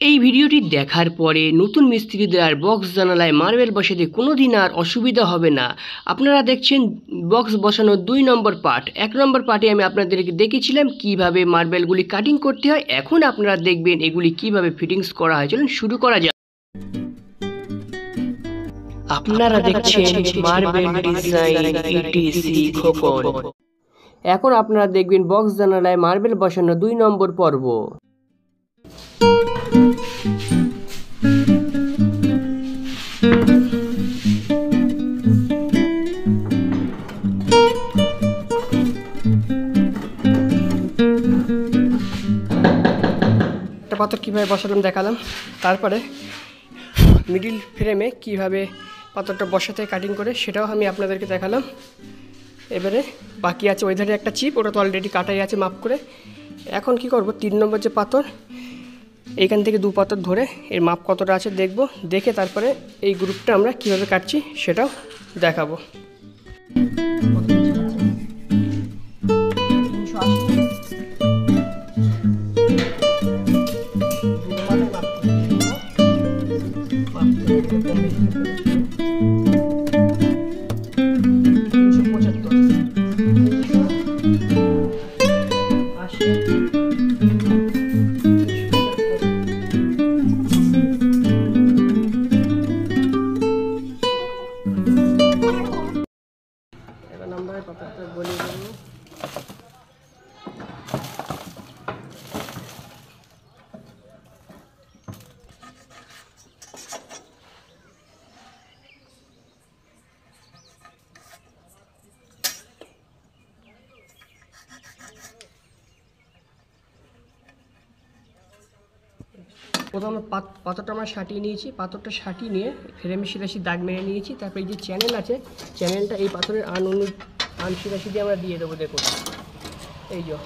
এই ভিডিওটি দেখার পরে নতুন মিস্ত্রিদের আর বক্স জানালায় মার্বেল বসাতে কোনো দিন আর অসুবিধা হবে না। আপনারা দেখছেন বক্স বসানোর 2 নম্বর পার্ট। 1 নম্বর পার্টে আমি আপনাদেরকে দেখিয়েছিলাম কিভাবে মার্বেলগুলি কাটিং করতে হয়। এখন আপনারা দেখবেন এগুলি কিভাবে ফিটিংস করা হয়। চলুন শুরু করা যাক। আপনারা দেখছেন মার্বেল ডিজাইন ইটিসি খোকন। এখন আপনারা দেখবেন বক্স জানালায় মার্বেল বসানো 2 নম্বর পর্ব। একটা পাথর কীভাবে বসালাম দেখালাম, তারপরে মিডিল ফ্রেমে কিভাবে পাথরটা বসাতে কাটিং করে সেটাও আমি আপনাদেরকে দেখালাম। এবারে বাকি আছে ওই ধারে একটা চিপ, ওটা তো অলরেডি কাটাই আছে মাপ করে। এখন কি করব, 3 নম্বর যে পাথর, এইখান থেকে 2 পাথর ধরে এর মাপ কতটা আছে দেখব, দেখে তারপরে এই গ্রুপটা আমরা কিভাবে কাটছি সেটাও দেখাবো। প্রথমে পাথরটা আমরা সাটিয়ে নিয়েছি, পাথরটা সাটিয়ে নিয়ে ফ্রেমে শিরাশি দাগ মেরে নিয়েছি। তারপরে এই যে চ্যানেল আছে, চ্যানেলটা এই পাথরের আন শিরাশি দিয়ে আমরা দিয়ে দেবো। দেখুন এই যে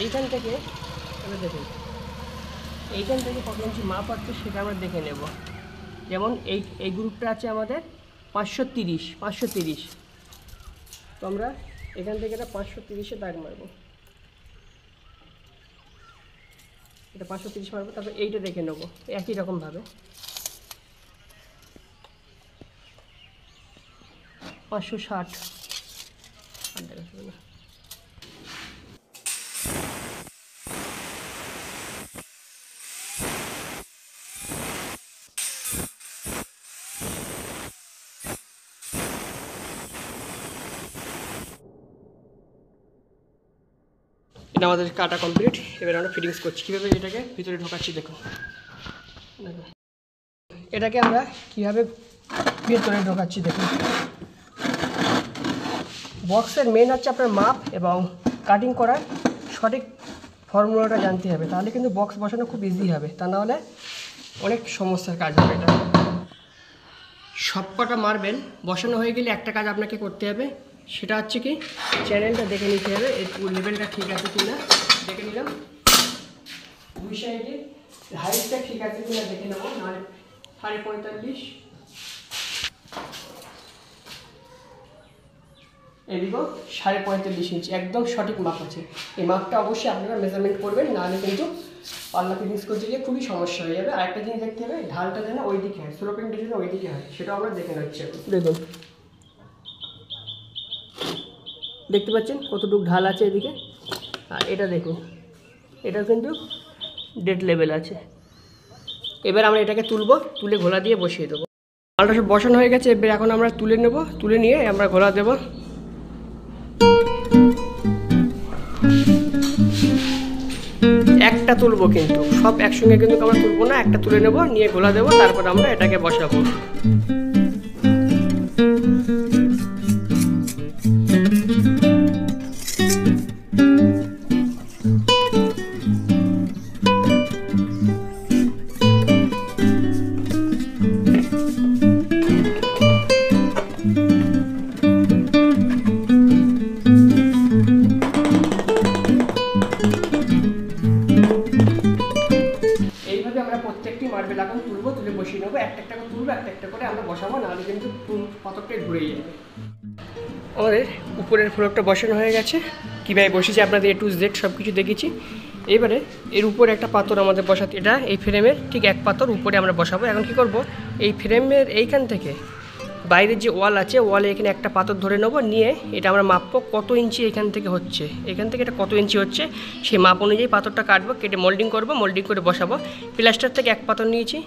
এইখান থেকে আমরা দেখুন, এইখান থেকে কত ইঞ্চি মাপ আছে সেটা আমরা দেখে নেব। যেমন এই গ্রুপটা আছে আমাদের 530, তো আমরা এখান থেকে এটা 530-এ দাগ মারবো, এটা 530 মারবো। তারপর এইটা দেখে নেবো একই রকমভাবে 560। এটা আমাদের কাটা কমপ্লিট। এবার আমরা ফিটিংস করছি, কীভাবে এটাকে ভিতরে ঢোকাচ্ছি দেখুন। এটাকে আমরা কীভাবে ভিতরে ঢোকাচ্ছি দেখুন। বক্সের মেন হচ্ছে আপনার মাপ এবং কাটিং করার সঠিক ফর্মুলাটা জানতে হবে, তাহলে কিন্তু বক্স বসানো খুব ইজি হবে। তা নাহলে অনেক সমস্যার কাজ হবে। এটা সবকটা মার্বেল বসানো হয়ে গেলে একটা কাজ আপনাকে করতে হবে, সেটা হচ্ছে কি চ্যানেলটা দেখে নিতে হবে, এই লেভেলটা ঠিক আছে কিনা দেখে নিলাম। 2 সাইডে হাইটটা ঠিক আছে কিনা দেখে নেবো, নাহলে 45.5 এদিকেও 45.5 ইঞ্চি একদম সঠিক মাপ আছে। এই মাপটা অবশ্যই আপনারা মেজারমেন্ট করবেন, নাহলে কিন্তু পাল্লা ফিটিংস করতে গিয়ে খুবই সমস্যা হয়ে যাবে। আরেকটা জিনিস দেখতে হবে, ঢালটা যেন ওই দিকে হয়, স্লোপিংটা যেন ওই দিকে হয়, সেটাও আমরা দেখে নিচ্ছি। দেখুন দেখতে পাচ্ছেন কতটুকু ঢাল আছে এদিকে, আর এটা দেখুন এটা কিন্তু ডেড লেভেল আছে। এবার আমরা এটাকে তুলবো, তুলে ঘোলা দিয়ে বসিয়ে দেবো। মালটা সব বসানো হয়ে গেছে, এবার এখন আমরা তুলে নেব, তুলে নিয়ে আমরা ঘোলা দেবো। একটা তুলবো, কিন্তু সব একসঙ্গে কিন্তু আমরা তুলবো না, একটা তুলে নেব, নিয়ে ঘোলা দেবো, তারপর আমরা এটাকে বসাবো। মার্বেল এখন তুলবো, তুলে বসিয়ে নেবো, একটা একটা করে তুলবো, একটা একটা করে আমরা বসাবো, নাহলে কিন্তু পাথরটাই ঘুরে যাবে। আমাদের উপরের ফ্লোরটা বসানো হয়ে গেছে, কীভাবে বসেছি আপনাদের A to Z সব কিছু দেখেছি। এবারে এর উপরে একটা পাথর আমাদের বসাতে, এটা এই ফ্রেমের ঠিক এক পাথর উপরে আমরা বসাবো। এখন কি করব, এই ফ্রেমের এইখান থেকে বাইরের যে ওয়াল আছে, ওয়ালে এখানে একটা পাথর ধরে নেব, নিয়ে এটা আমরা মাপবো কত ইঞ্চি এখান থেকে হচ্ছে, এখান থেকে এটা কত ইঞ্চি হচ্ছে সেই মাপ অনুযায়ী পাথরটা কাটবো, কেটে মোল্ডিং করব, মোল্ডিং করে বসাবো। প্লাস্টার থেকে এক পাথর নিয়েছি,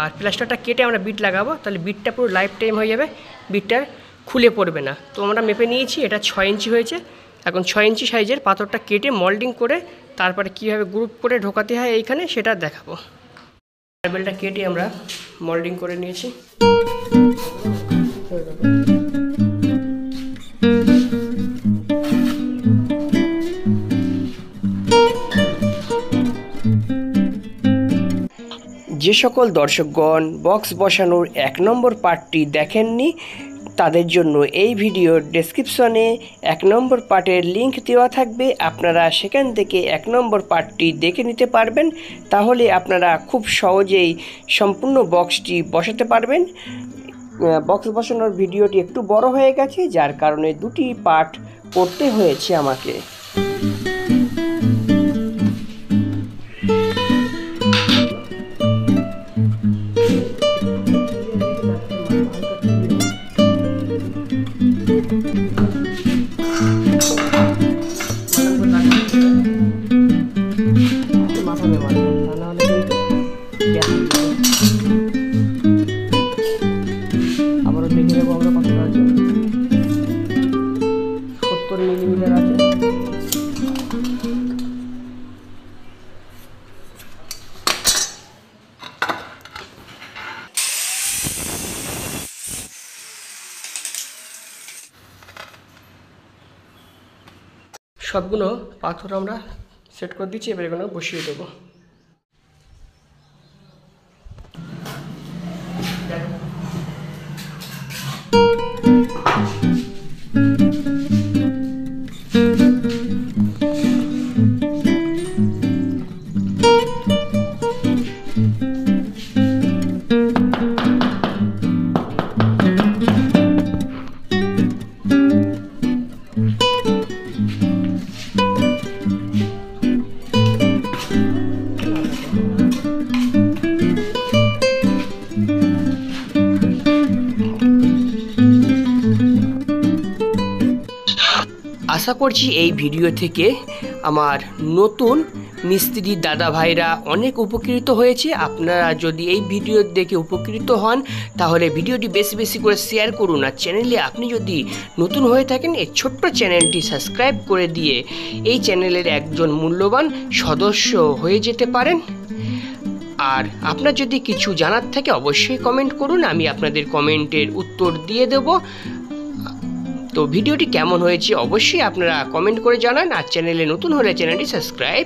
আর প্লাস্টারটা কেটে আমরা বিট লাগাবো, তাহলে বিটটা পুরো লাইফ টাইম হয়ে যাবে, বিটটার খুলে পড়বে না। তো আমরা মেপে নিয়েছি, এটা 6 ইঞ্চি হয়েছে। এখন 6 ইঞ্চি সাইজের পাথরটা কেটে মোল্ডিং করে তারপরে কীভাবে গ্রুপ করে ঢোকাতে হয় এইখানে সেটা দেখাবো। মার্বেলটা কেটে আমরা মোল্ডিং করে নিয়েছি। যে সকল দর্শকগণ বক্স বসানোর 1 নম্বর পার্টটি দেখেননি তাদের জন্য এই ভিডিওর ডেসক্রিপশনে 1 নম্বর পার্টের লিংক দেওয়া থাকবে, আপনারা সেখান থেকে 1 নম্বর পার্টটি দেখে নিতে পারবেন। তাহলে আপনারা খুব সহজেই সম্পূর্ণ বক্সটি বসাতে পারবেন। বক্স বসানোর ভিডিওটি একটু বড় হয়ে গেছে, যার কারণে 2টি পার্ট করতে হয়েছে আমাকে। আবারও দেখে নেবো আমরা কতটা আছে, 70 মিলিমিটার আছে। সবগুলো পাথর আমরা সেট করে দিচ্ছি, এবার এগুলো বসিয়ে দেবো। আশা করছি এই ভিডিও থেকে আমার নতুন মিস্ত্রি দাদা ভাইরা অনেক উপকৃত হয়েছে। আপনারা যদি এই ভিডিও দেখে উপকৃত হন তাহলে ভিডিওটি বেশি বেশি করে শেয়ার করুন, আর চ্যানেলে আপনি যদি নতুন হয়ে থাকেন এই ছোট্ট চ্যানেলটি সাবস্ক্রাইব করে দিয়ে এই চ্যানেলের একজন মূল্যবান সদস্য হয়ে যেতে পারেন। আর আপনার যদি কিছু জানার থাকে অবশ্যই কমেন্ট করুন, আমি আপনাদের কমেন্টের উত্তর দিয়ে দেব। তো ভিডিওটি কেমন হয়েছে অবশ্যই আপনারা কমেন্ট করে জানান, আর চ্যানেলে নতুন হলে চ্যানেলটি সাবস্ক্রাইব